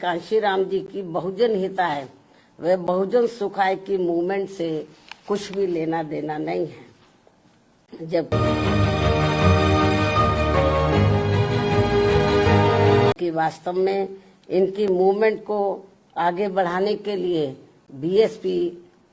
कांशीराम जी की बहुजन हिताय व बहुजन सुखाय की मूवमेंट से कुछ भी लेना देना नहीं है। जब कि वास्तव में इनकी मूवमेंट को आगे बढ़ाने के लिए बीएसपी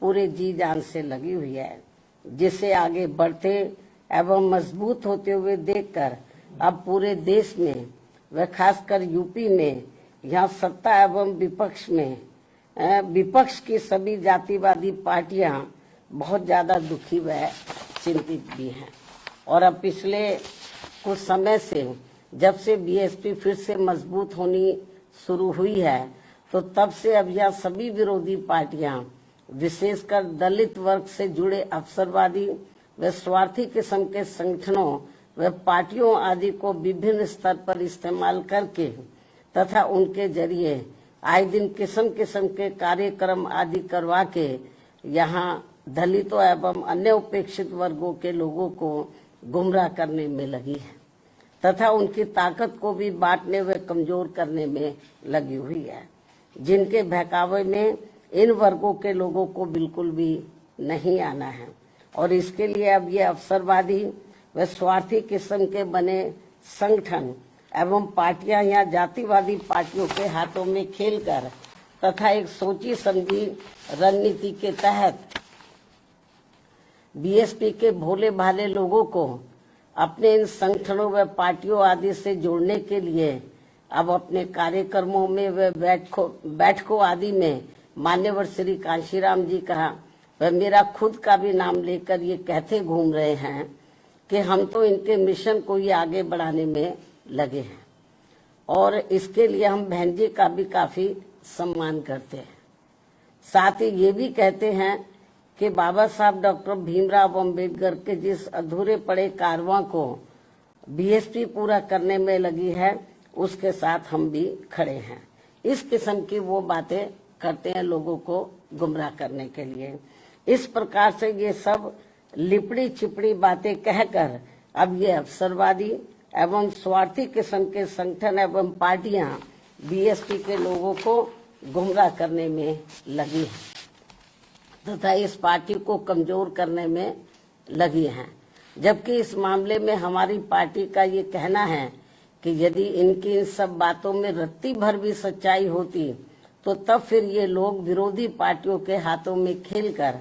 पूरे जी जान से लगी हुई है, जिसे आगे बढ़ते एवं मजबूत होते हुए देखकर अब पूरे देश में व खासकर यूपी में यहाँ सत्ता एवं विपक्ष की सभी जातिवादी पार्टियां बहुत ज्यादा दुखी व चिंतित भी हैं। और अब पिछले कुछ समय से जब से बीएसपी फिर से मजबूत होनी शुरू हुई है, तो तब से अब यह सभी विरोधी पार्टियां विशेषकर दलित वर्ग से जुड़े अवसरवादी व स्वार्थी किस्म के संगठनों व पार्टियों आदि को विभिन्न स्तर पर इस्तेमाल करके तथा उनके जरिए आए दिन किस्म किस्म के कार्यक्रम आदि करवा के यहाँ दलितों एवं अन्य उपेक्षित वर्गों के लोगों को गुमराह करने में लगी है तथा उनकी ताकत को भी बांटने व कमजोर करने में लगी हुई है, जिनके बहकावे में इन वर्गों के लोगों को बिल्कुल भी नहीं आना है। और इसके लिए अब ये अवसरवादी व स्वार्थी किस्म के बने संगठन एवं पार्टियां या जातिवादी पार्टियों के हाथों में खेलकर तथा एक सोची समझी रणनीति के तहत बीएसपी के भोले भाले लोगों को अपने इन संगठनों व पार्टियों आदि से जोड़ने के लिए अब अपने कार्यक्रमों में व बैठकों आदि में मान्यवर श्री कांशीराम जी का व मेरा खुद का भी नाम लेकर ये कहते घूम रहे हैं कि हम तो इनके मिशन को ही आगे बढ़ाने में लगे हैं और इसके लिए हम बहन जी का भी काफी सम्मान करते हैं। साथ ही ये भी कहते हैं कि बाबा साहब डॉक्टर भीमराव अंबेडकर के जिस अधूरे पड़े कारवां को बीएसपी पूरा करने में लगी है, उसके साथ हम भी खड़े हैं। इस किस्म की वो बातें करते हैं लोगों को गुमराह करने के लिए। इस प्रकार से ये सब लिपड़ी चिपड़ी बातें कहकर अब ये अवसरवादी एवं स्वार्थी किस्म के संगठन एवं पार्टियां बीएसपी के लोगों को गुमराह करने में लगी है तथा इस पार्टी को कमजोर करने में लगी हैं। जबकि इस मामले में हमारी पार्टी का ये कहना है कि यदि इनकी इन सब बातों में रत्ती भर भी सच्चाई होती तो तब फिर ये लोग विरोधी पार्टियों के हाथों में खेलकर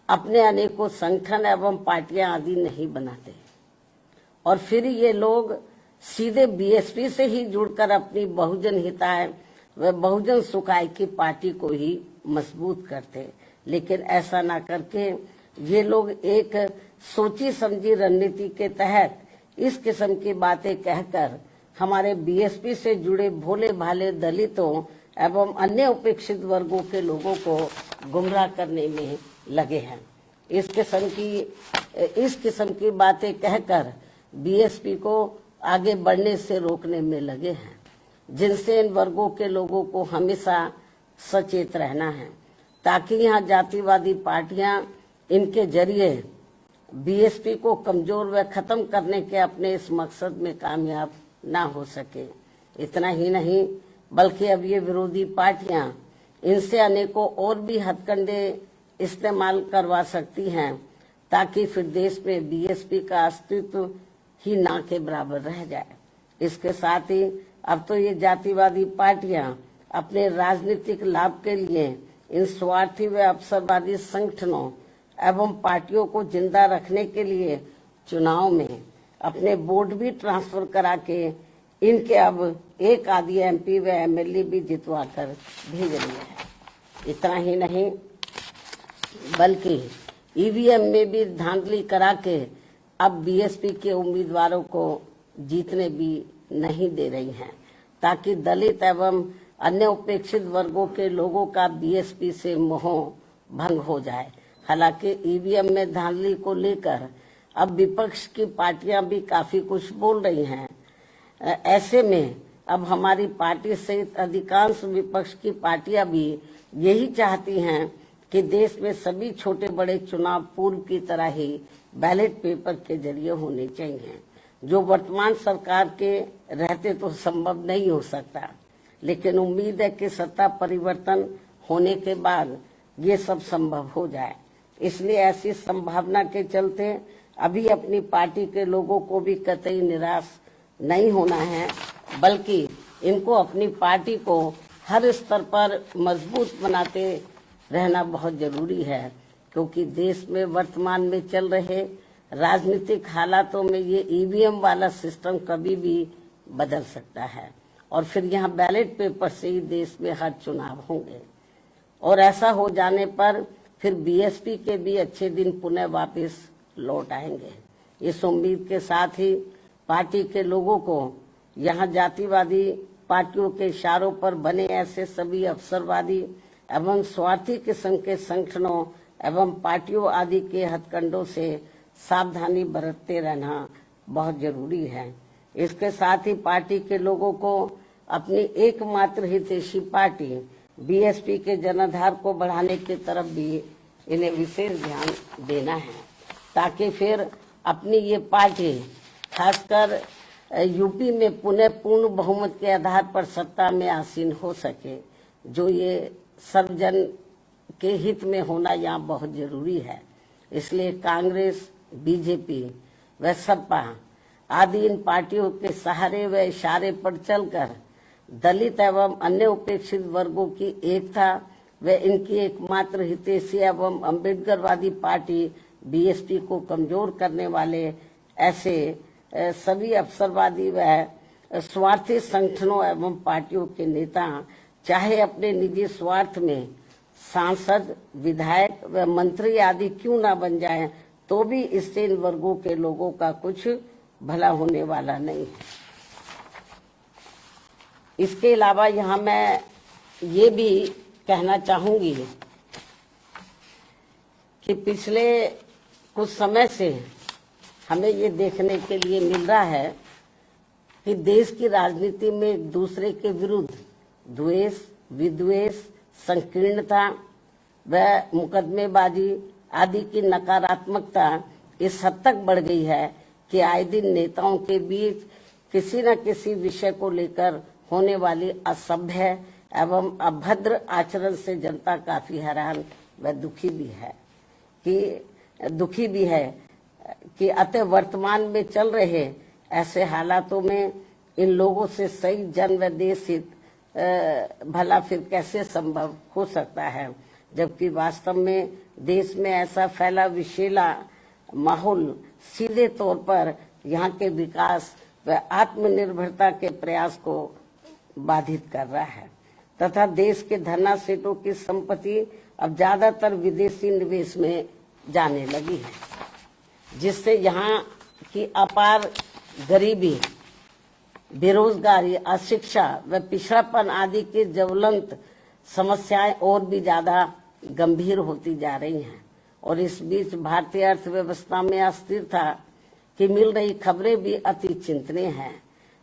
अपने अनेकों संगठन एवं पार्टियां आदि नहीं बनाते और फिर ये लोग सीधे बीएसपी से ही जुड़कर अपनी बहुजन हिताय व बहुजन सुखाय की पार्टी को ही मजबूत करते। लेकिन ऐसा ना करके ये लोग एक सोची समझी रणनीति के तहत इस किस्म की बातें कहकर हमारे बीएसपी से जुड़े भोले भाले दलितों एवं अन्य उपेक्षित वर्गों के लोगों को गुमराह करने में लगे हैं। इस किस्म की बातें कहकर बीएसपी को आगे बढ़ने से रोकने में लगे हैं, जिनसे इन वर्गों के लोगों को हमेशा सचेत रहना है ताकि यहाँ जातिवादी पार्टियां इनके जरिए बीएसपी को कमजोर व खत्म करने के अपने इस मकसद में कामयाब ना हो सके। इतना ही नहीं बल्कि अब ये विरोधी पार्टियां इनसे अनेकों और भी हथकंडे इस्तेमाल करवा सकती हैं ताकि फिर देश में बीएसपी का अस्तित्व ही ना के बराबर रह जाए। इसके साथ ही अब तो ये जातिवादी पार्टियां अपने राजनीतिक लाभ के लिए इन स्वार्थी व अवसरवादी संगठनों एवं पार्टियों को जिंदा रखने के लिए चुनाव में अपने वोट भी ट्रांसफर करा के इनके अब एक आधी एमपी व एमएलए भी जितवा कर भेज रही है। इतना ही नहीं बल्कि ईवीएम में भी धांधली करा के अब बीएसपी के उम्मीदवारों को जीतने भी नहीं दे रही हैं ताकि दलित एवं अन्य उपेक्षित वर्गों के लोगों का बीएसपी से मोह भंग हो जाए। हालांकि ईवीएम में धांधली को लेकर अब विपक्ष की पार्टियां भी काफी कुछ बोल रही हैं। ऐसे में अब हमारी पार्टी सहित अधिकांश विपक्ष की पार्टियां भी यही चाहती हैं कि देश में सभी छोटे बड़े चुनाव पूर्व की तरह ही बैलेट पेपर के जरिए होने चाहिए, जो वर्तमान सरकार के रहते तो संभव नहीं हो सकता। लेकिन उम्मीद है कि सत्ता परिवर्तन होने के बाद ये सब संभव हो जाए। इसलिए ऐसी संभावना के चलते अभी अपनी पार्टी के लोगों को भी कतई निराश नहीं होना है, बल्कि इनको अपनी पार्टी को हर स्तर पर मजबूत बनाते रहना बहुत जरूरी है, क्योंकि देश में वर्तमान में चल रहे राजनीतिक हालातों में ये ईवीएम वाला सिस्टम कभी भी बदल सकता है और फिर यहाँ बैलेट पेपर से ही देश में हर चुनाव होंगे और ऐसा हो जाने पर फिर बीएसपी के भी अच्छे दिन पुनः वापस लौट आएंगे। इस उम्मीद के साथ ही पार्टी के लोगों को यहाँ जातिवादी पार्टियों के इशारों पर बने ऐसे सभी अवसरवादी एवं स्वार्थी किस्म के संगठनों एवं पार्टियों आदि के हथकंडों से सावधानी बरतते रहना बहुत जरूरी है। इसके साथ ही पार्टी के लोगों को अपनी एकमात्र हितैषी पार्टी बीएसपी के जनाधार को बढ़ाने की तरफ भी इन्हें विशेष ध्यान देना है, ताकि फिर अपनी ये पार्टी खासकर यूपी में पुनः पूर्ण बहुमत के आधार पर सत्ता में आसीन हो सके, जो ये सर्वजन के हित में होना यहाँ बहुत जरूरी है। इसलिए कांग्रेस, बीजेपी व सपा आदि इन पार्टियों के सहारे व इशारे पर चलकर दलित एवं अन्य उपेक्षित वर्गों की एकता व इनकी एकमात्र हितैषी एवं अम्बेडकरवादी पार्टी बीएसपी को कमजोर करने वाले ऐसे सभी अवसरवादी व स्वार्थी संगठनों एवं पार्टियों के नेता चाहे अपने निजी स्वार्थ में सांसद, विधायक व मंत्री आदि क्यों ना बन जाएं, तो भी इससे इन वर्गों के लोगों का कुछ भला होने वाला नहीं है। इसके अलावा यहाँ मैं ये भी कहना चाहूंगी कि पिछले कुछ समय से हमें ये देखने के लिए मिल रहा है कि देश की राजनीति में एक दूसरे के विरुद्ध द्वेष, विद्वेष, संकीर्णता व मुकदमेबाजी आदि की नकारात्मकता इस हद तक बढ़ गई है कि आए दिन नेताओं के बीच किसी न किसी विषय को लेकर होने वाली असभ्य एवं अभद्र आचरण से जनता काफी हैरान व दुखी भी है कि अतः वर्तमान में चल रहे ऐसे हालातों में इन लोगों से सही जन व देश हित भला फिर कैसे संभव हो सकता है, जबकि वास्तव में देश में ऐसा फैला विषैला माहौल सीधे तौर पर यहाँ के विकास व आत्मनिर्भरता के प्रयास को बाधित कर रहा है तथा देश के धना सेठों की संपत्ति अब ज्यादातर विदेशी निवेश में जाने लगी है, जिससे यहाँ की अपार गरीबी, बेरोजगारी, अशिक्षा व पिछड़ापन आदि की ज्वलंत समस्याएं और भी ज्यादा गंभीर होती जा रही हैं। और इस बीच भारतीय अर्थव्यवस्था में अस्थिरता की मिल रही खबरें भी अति चिंतनीय हैं।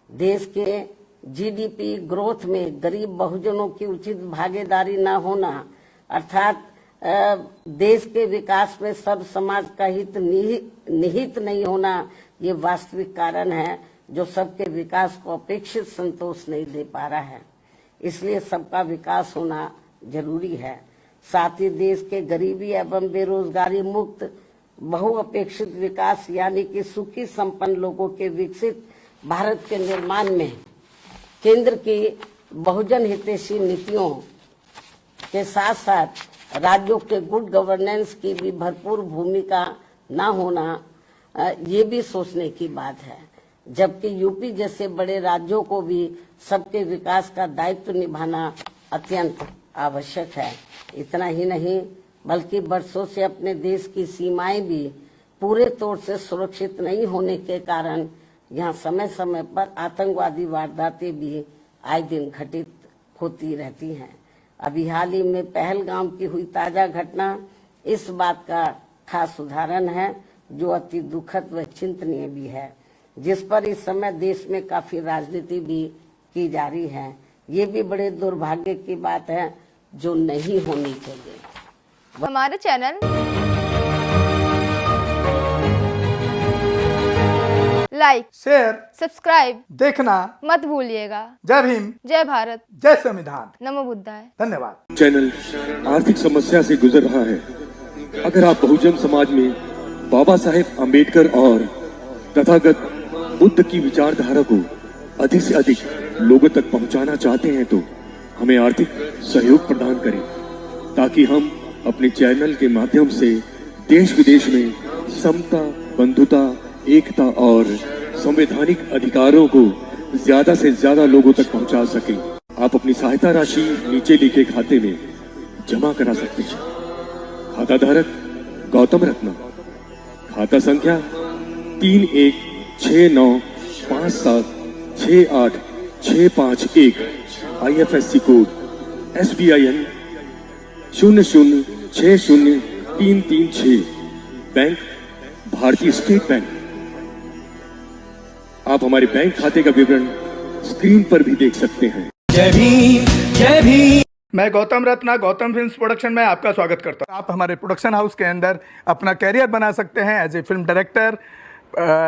देश के जीडीपी ग्रोथ में गरीब बहुजनों की उचित भागीदारी न होना अर्थात देश के विकास में सब समाज का हित निहित नहीं होना, ये वास्तविक कारण है जो सबके विकास को अपेक्षित संतोष नहीं दे पा रहा है। इसलिए सबका विकास होना जरूरी है। साथ ही देश के गरीबी एवं बेरोजगारी मुक्त बहुअपेक्षित विकास यानी कि सुखी संपन्न लोगों के विकसित भारत के निर्माण में केंद्र की बहुजन हितैषी नीतियों के साथ साथ राज्यों के गुड गवर्नेंस की भी भरपूर भूमिका न होना ये भी सोचने की बात है, जबकि यूपी जैसे बड़े राज्यों को भी सबके विकास का दायित्व निभाना अत्यंत आवश्यक है। इतना ही नहीं बल्कि वर्षों से अपने देश की सीमाएं भी पूरे तौर से सुरक्षित नहीं होने के कारण यहाँ समय समय पर आतंकवादी वारदातें भी आए दिन घटित होती रहती हैं। अभी हाल ही में पहलगाम की हुई ताजा घटना इस बात का खास उदाहरण है, जो अति दुखद व चिंतनीय भी है, जिस पर इस समय देश में काफी राजनीति भी की जा रही है। ये भी बड़े दुर्भाग्य की बात है जो नहीं होनी चाहिए। हमारे चैनल लाइक, शेयर, सब्सक्राइब देखना मत भूलिएगा। जय भीम, जय भारत, जय संविधान। नमो बुद्धाय। धन्यवाद। चैनल आर्थिक समस्या से गुजर रहा है। अगर आप बहुजन समाज में बाबा साहेब अम्बेडकर और तथागत बुद्ध की विचारधारा को अधिक से अधिक लोगों तक पहुंचाना चाहते हैं तो हमें आर्थिक सहयोग प्रदान करें, ताकि हम अपने चैनल के माध्यम से देश विदेश में समता, बंधुता, एकता और संवैधानिक अधिकारों को ज्यादा से ज्यादा लोगों तक पहुंचा सकें। आप अपनी सहायता राशि नीचे लिखे खाते में जमा करा सकते हैं। खाता धारक गौतम रत्ना, खाता संख्या 3169576865 IFSC कोड SBIN 0060336, बैंक भारतीय स्टेट बैंक। आप हमारे बैंक खाते का विवरण स्क्रीन पर भी देख सकते हैं। जय भीम, जय भीम। मैं गौतम रत्ना गौतम फिल्म्स प्रोडक्शन में आपका स्वागत करता हूं। आप हमारे प्रोडक्शन हाउस के अंदर अपना कैरियर बना सकते हैं as a film director,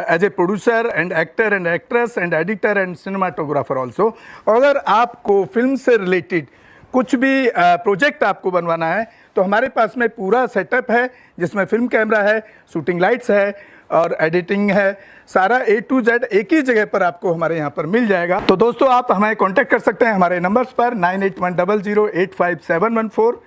as a producer and actor and actress and editor and cinematographer also. अगर आपको फिल्म से रिलेटेड कुछ भी प्रोजेक्ट आपको बनवाना है तो हमारे पास में पूरा सेटअप है, जिसमें फिल्म कैमरा है, शूटिंग लाइट्स है और एडिटिंग है। सारा A to Z एक ही जगह पर आपको हमारे यहाँ पर मिल जाएगा। तो दोस्तों, आप हमें कांटेक्ट कर सकते हैं हमारे नंबर्स पर 9810085714